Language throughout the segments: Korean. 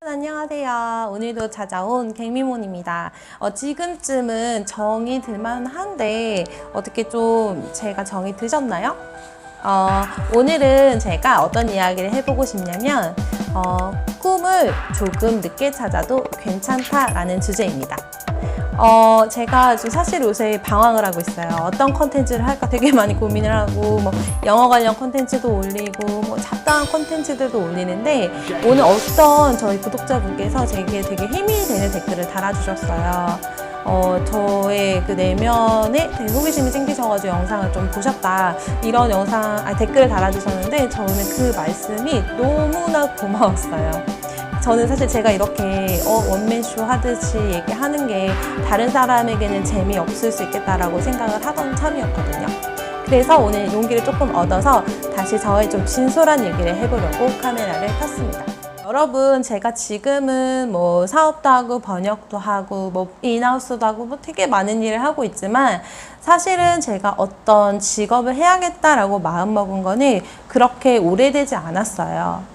안녕하세요. 오늘도 찾아온 갱미몬입니다. 지금쯤은 정이 들만한데 어떻게 좀 제가 정이 드셨나요? 오늘은 제가 어떤 이야기를 해보고 싶냐면 꿈을 조금 늦게 찾아도 괜찮다라는 주제입니다. 제가 좀 사실 요새 방황을 하고 있어요. 어떤 컨텐츠를 할까 되게 많이 고민을 하고, 영어 관련 컨텐츠도 올리고, 잡다한 컨텐츠들도 올리는데, 오늘 어떤 저희 구독자분께서 제게 되게 힘이 되는 댓글을 달아주셨어요. 저의 그 내면에 되게 호기심이 생기셔가지고 영상을 좀 보셨다. 이런 댓글을 달아주셨는데, 저는 그 말씀이 너무나 고마웠어요. 저는 사실 제가 이렇게 원맨쇼 하듯이 얘기하는 게 다른 사람에게는 재미없을 수 있겠다라고 생각을 하던 참이었거든요. 그래서 오늘 용기를 조금 얻어서 다시 저의 좀 진솔한 얘기를 해보려고 카메라를 켰습니다. 여러분, 제가 지금은 사업도 하고 번역도 하고 인하우스도 하고 되게 많은 일을 하고 있지만 사실은 제가 어떤 직업을 해야겠다라고 마음먹은 거는 그렇게 오래되지 않았어요.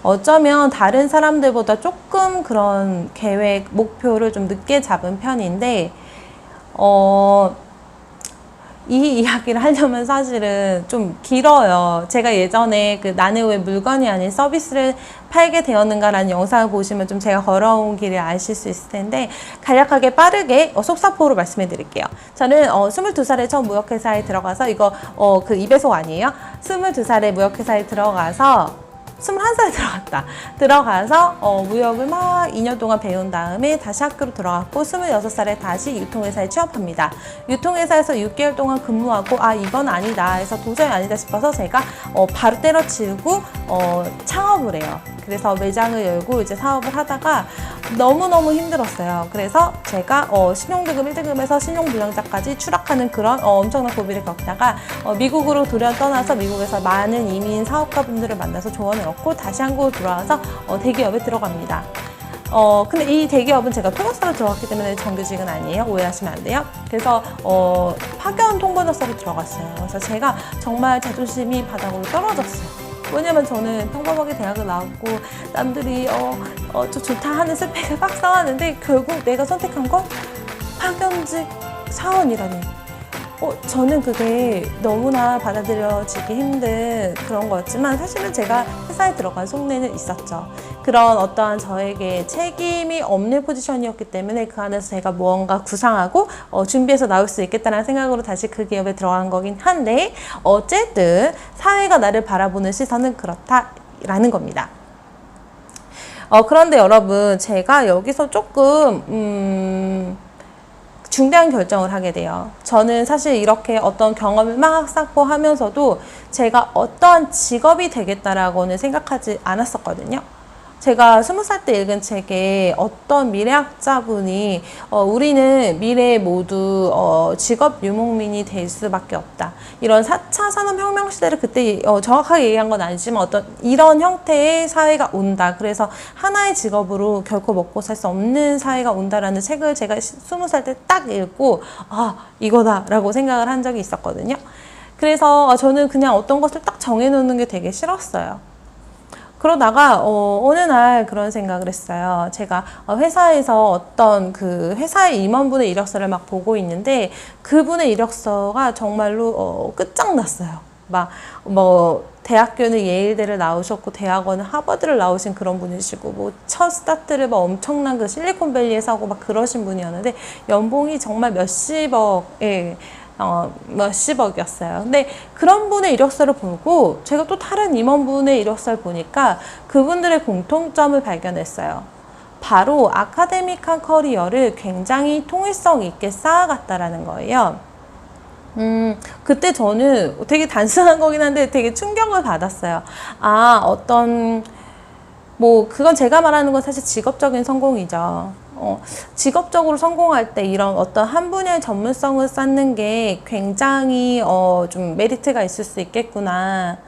어쩌면 다른 사람들보다 조금 그런 계획, 목표를 좀 늦게 잡은 편인데, 이 이야기를 하려면 사실은 좀 길어요. 제가 예전에 나는 왜 물건이 아닌 서비스를 팔게 되었는가라는 영상을 보시면 좀 제가 걸어온 길을 아실 수 있을 텐데, 간략하게 빠르게 속사포로 말씀해 드릴게요. 저는 22살에 처음 무역회사에 들어가서 이거 그 2배속 아니에요? 22살에 무역회사에 들어가서 21살에 들어가서 무역을 막 2년 동안 배운 다음에 다시 학교로 들어갔고 26살에 다시 유통회사에 취업합니다. 유통회사에서 6개월 동안 근무하고 이건 아니다 해서 도저히 아니다 싶어서 제가 바로 때려치우고 창업을 해요. 그래서 매장을 열고 이제 사업을 하다가 너무너무 힘들었어요. 그래서 제가 신용등급 1등급에서 신용불량자까지 추락하는 그런 엄청난 고비를 겪다가 미국으로 돌연 떠나서 미국에서 많은 이민 사업가분들을 만나서 조언을 얻고 다시 한국으로 돌아와서 대기업에 들어갑니다. 근데 이 대기업은 제가 통역사로 들어갔기 때문에 정규직은 아니에요. 오해하시면 안 돼요. 그래서 파견 통번역사로 들어갔어요. 그래서 제가 정말 자존심이 바닥으로 떨어졌어요. 왜냐면 저는 평범하게 대학을 나왔고 남들이 저 좋다 하는 스펙을 막 쌓았는데 결국 내가 선택한 건 파견직 사원이라니. 저는 그게 너무나 받아들여지기 힘든 그런 거였지만 사실은 제가 회사에 들어간 속내는 있었죠. 그런 어떠한 저에게 책임이 없는 포지션이었기 때문에 그 안에서 제가 무언가 구상하고 준비해서 나올 수 있겠다는 생각으로 다시 그 기업에 들어간 거긴 한데 어쨌든 사회가 나를 바라보는 시선은 그렇다라는 겁니다. 그런데 여러분, 제가 여기서 조금 중대한 결정을 하게 돼요. 저는 사실 이렇게 어떤 경험을 막 쌓고 하면서도 제가 어떠한 직업이 되겠다라고는 생각하지 않았었거든요. 제가 20살 때 읽은 책에 어떤 미래학자분이 우리는 미래에 모두 직업 유목민이 될 수밖에 없다. 이런 4차 산업혁명 시대를 그때 정확하게 얘기한 건 아니지만 어떤 이런 형태의 사회가 온다. 그래서 하나의 직업으로 결코 먹고 살 수 없는 사회가 온다라는 책을 제가 20살 때 딱 읽고 이거다 라고 생각을 한 적이 있었거든요. 그래서 저는 그냥 어떤 것을 딱 정해놓는 게 되게 싫었어요. 그러다가 어느 날 그런 생각을 했어요. 제가 회사에서 어떤 그 회사의 임원분의 이력서를 막 보고 있는데 그분의 이력서가 정말로 끝장났어요. 대학교는 예일대를 나오셨고 대학원은 하버드를 나오신 그런 분이시고 첫 스타트를 엄청난 그 실리콘밸리에서 하고 그러신 분이었는데 연봉이 정말 몇십억이었어요. 근데 그런 분의 이력서를 보고 제가 또 다른 임원분의 이력서를 보니까 그분들의 공통점을 발견했어요. 바로 아카데믹한 커리어를 굉장히 통일성 있게 쌓아갔다라는 거예요. 그때 저는 되게 단순한 거긴 한데 되게 충격을 받았어요. 그건 제가 말하는 건 사실 직업적인 성공이죠. 직업적으로 성공할 때 이런 어떤 한 분야의 전문성을 쌓는 게 굉장히 좀 메리트가 있을 수 있겠구나.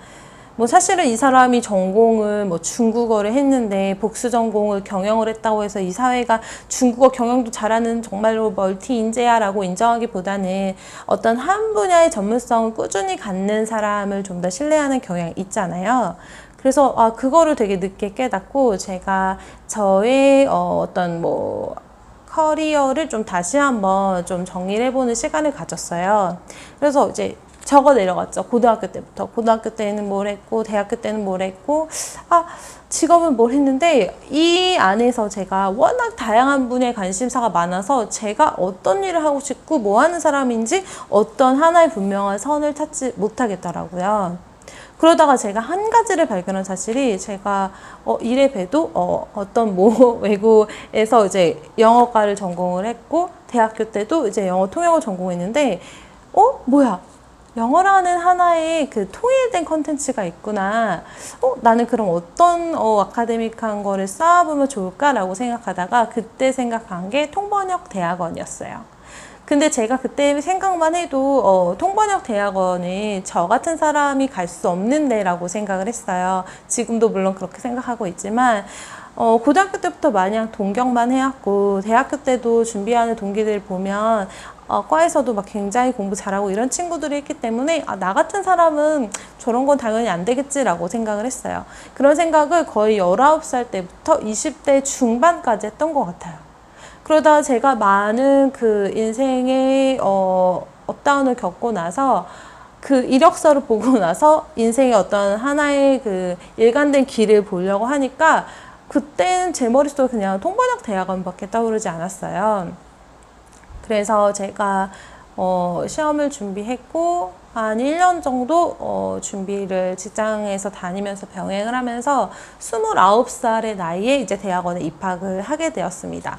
사실은 이 사람이 전공을 중국어를 했는데 복수 전공을 경영을 했다고 해서 이 사회가 중국어 경영도 잘하는 정말로 멀티 인재야라고 인정하기보다는 어떤 한 분야의 전문성을 꾸준히 갖는 사람을 좀 더 신뢰하는 경향이 있잖아요. 그래서 그거를 되게 늦게 깨닫고 제가 저의 어떤 뭐 커리어를 좀 다시 한번 좀 정리를 해보는 시간을 가졌어요. 그래서 이제 적어 내려갔죠. 고등학교 때부터. 고등학교 때는 뭘 했고, 대학교 때는 뭘 했고, 직업은 뭘 했는데, 이 안에서 제가 워낙 다양한 분야에 관심사가 많아서 제가 어떤 일을 하고 싶고, 뭐 하는 사람인지 어떤 하나의 분명한 선을 찾지 못하겠더라고요. 그러다가 제가 한 가지를 발견한 사실이 제가 이래 봬도 어떤 모 외국에서 이제 영어과를 전공을 했고 대학교 때도 이제 영어 통역을 전공했는데 뭐야 영어라는 하나의 그 통일된 컨텐츠가 있구나. 나는 그럼 어떤 아카데믹한 거를 쌓아보면 좋을까라고 생각하다가 그때 생각한 게 통번역 대학원이었어요. 근데 제가 그때 생각만 해도 통번역 대학원은 저 같은 사람이 갈 수 없는 데라고 생각을 했어요. 지금도 물론 그렇게 생각하고 있지만 고등학교 때부터 마냥 동경만 해왔고 대학교 때도 준비하는 동기들 보면 과에서도 막 굉장히 공부 잘하고 이런 친구들이 있기 때문에 나 같은 사람은 저런 건 당연히 안 되겠지라고 생각을 했어요. 그런 생각을 거의 19살 때부터 20대 중반까지 했던 것 같아요. 그러다 제가 많은 그 인생의 업다운을 겪고 나서 그 이력서를 보고 나서 인생의 어떤 하나의 그 일관된 길을 보려고 하니까 그때는 제 머릿속에 그냥 통번역 대학원밖에 떠오르지 않았어요. 그래서 제가 시험을 준비했고 한 1년 정도 준비를 직장에서 다니면서 병행을 하면서 29살의 나이에 이제 대학원에 입학을 하게 되었습니다.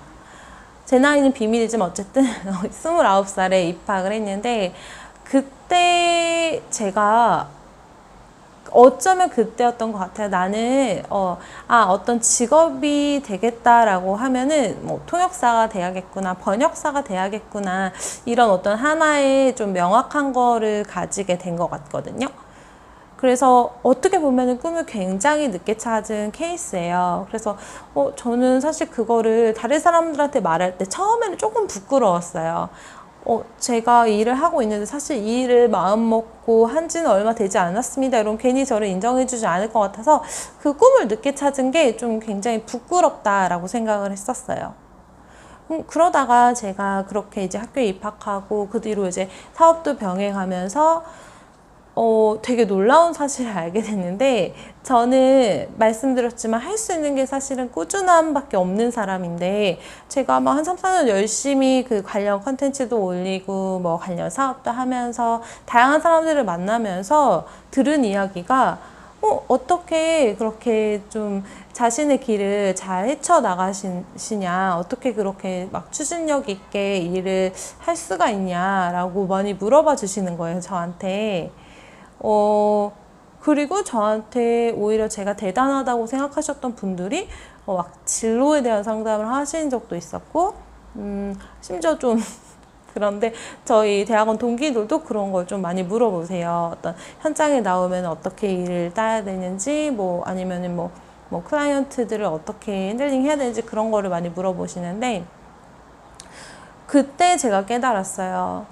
제 나이는 비밀이지만 어쨌든 29살에 입학을 했는데 그때 제가 어쩌면 그때였던 것 같아요. 나는 어떤 직업이 되겠다라고 하면은 뭐 통역사가 돼야겠구나, 번역사가 돼야겠구나 이런 어떤 하나의 좀 명확한 거를 가지게 된 것 같거든요. 그래서 어떻게 보면은 꿈을 굉장히 늦게 찾은 케이스예요. 그래서 저는 사실 그거를 다른 사람들한테 말할 때 처음에는 조금 부끄러웠어요. 제가 이 일을 하고 있는데 사실 이 일을 마음 먹고 한 지는 얼마 되지 않았습니다. 이런 괜히 저를 인정해주지 않을 것 같아서 그 꿈을 늦게 찾은 게 좀 굉장히 부끄럽다라고 생각을 했었어요. 그러다가 제가 그렇게 이제 학교에 입학하고 그 뒤로 이제 사업도 병행하면서 되게 놀라운 사실을 알게 됐는데 저는 말씀드렸지만 할 수 있는 게 사실은 꾸준함밖에 없는 사람인데 제가 막 한 3, 4년 열심히 그 관련 컨텐츠도 올리고 뭐 관련 사업도 하면서 다양한 사람들을 만나면서 들은 이야기가 어떻게 그렇게 좀 자신의 길을 잘 헤쳐나가시냐 어떻게 그렇게 막 추진력 있게 일을 할 수가 있냐라고 많이 물어봐 주시는 거예요 저한테. 그리고 저한테 오히려 제가 대단하다고 생각하셨던 분들이 막 진로에 대한 상담을 하신 적도 있었고, 심지어 좀 그런데 저희 대학원 동기들도 그런 걸 좀 많이 물어보세요. 어떤 현장에 나오면 어떻게 일을 따야 되는지, 뭐 아니면은 뭐 클라이언트들을 어떻게 핸들링 해야 되는지 그런 거를 많이 물어보시는데, 그때 제가 깨달았어요.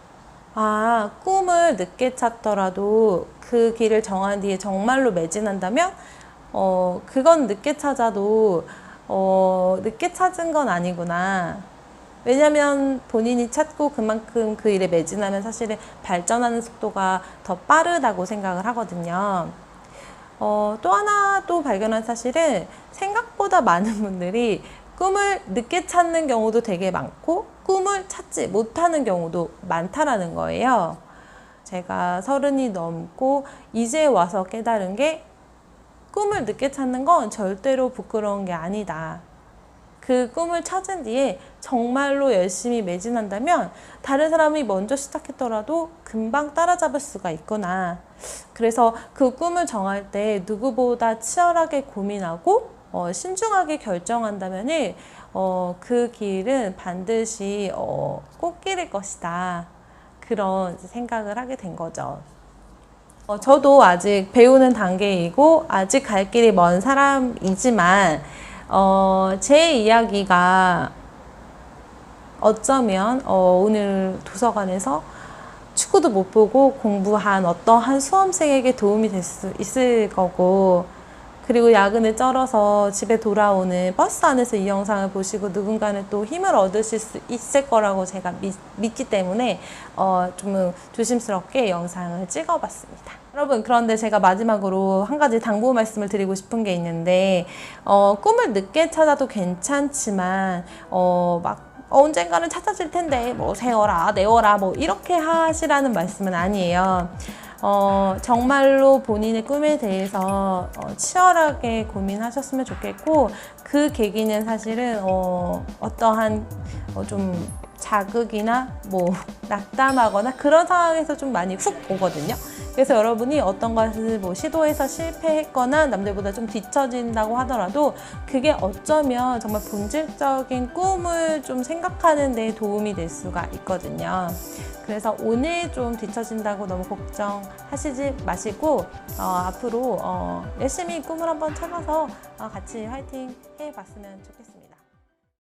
꿈을 늦게 찾더라도 그 길을 정한 뒤에 정말로 매진한다면, 그건 늦게 찾아도, 늦게 찾은 건 아니구나. 왜냐면 본인이 찾고 그만큼 그 일에 매진하면 사실은 발전하는 속도가 더 빠르다고 생각을 하거든요. 또 하나 또 발견한 사실은 생각보다 많은 분들이 꿈을 늦게 찾는 경우도 되게 많고 꿈을 찾지 못하는 경우도 많다라는 거예요. 제가 30이 넘고 이제 와서 깨달은 게 꿈을 늦게 찾는 건 절대로 부끄러운 게 아니다. 그 꿈을 찾은 뒤에 정말로 열심히 매진한다면 다른 사람이 먼저 시작했더라도 금방 따라잡을 수가 있구나. 그래서 그 꿈을 정할 때 누구보다 치열하게 고민하고 신중하게 결정한다면 그 길은 반드시 꽃길일 것이다. 그런 생각을 하게 된 거죠. 저도 아직 배우는 단계이고 아직 갈 길이 먼 사람이지만 제 이야기가 어쩌면 오늘 도서관에서 축구도 못 보고 공부한 어떠한 수험생에게 도움이 될 수 있을 거고 그리고 야근을 쩔어서 집에 돌아오는 버스 안에서 이 영상을 보시고 누군가는 또 힘을 얻으실 수 있을 거라고 제가 믿기 때문에 좀 조심스럽게 영상을 찍어봤습니다. 여러분, 그런데 제가 마지막으로 한 가지 당부 말씀을 드리고 싶은 게 있는데 꿈을 늦게 찾아도 괜찮지만 막 언젠가는 찾아질 텐데 뭐 세워라 내워라 뭐 이렇게 하시라는 말씀은 아니에요. 정말로 본인의 꿈에 대해서 치열하게 고민하셨으면 좋겠고, 그 계기는 사실은 어떠한 좀 자극이나 뭐 낙담하거나 그런 상황에서 좀 많이 훅 오거든요. 그래서 여러분이 어떤 것을 뭐 시도해서 실패했거나 남들보다 좀 뒤처진다고 하더라도 그게 어쩌면 정말 본질적인 꿈을 좀 생각하는 데 도움이 될 수가 있거든요. 그래서 오늘 좀 뒤처진다고 너무 걱정하시지 마시고 앞으로 열심히 꿈을 한번 찾아서 같이 화이팅 해봤으면 좋겠습니다.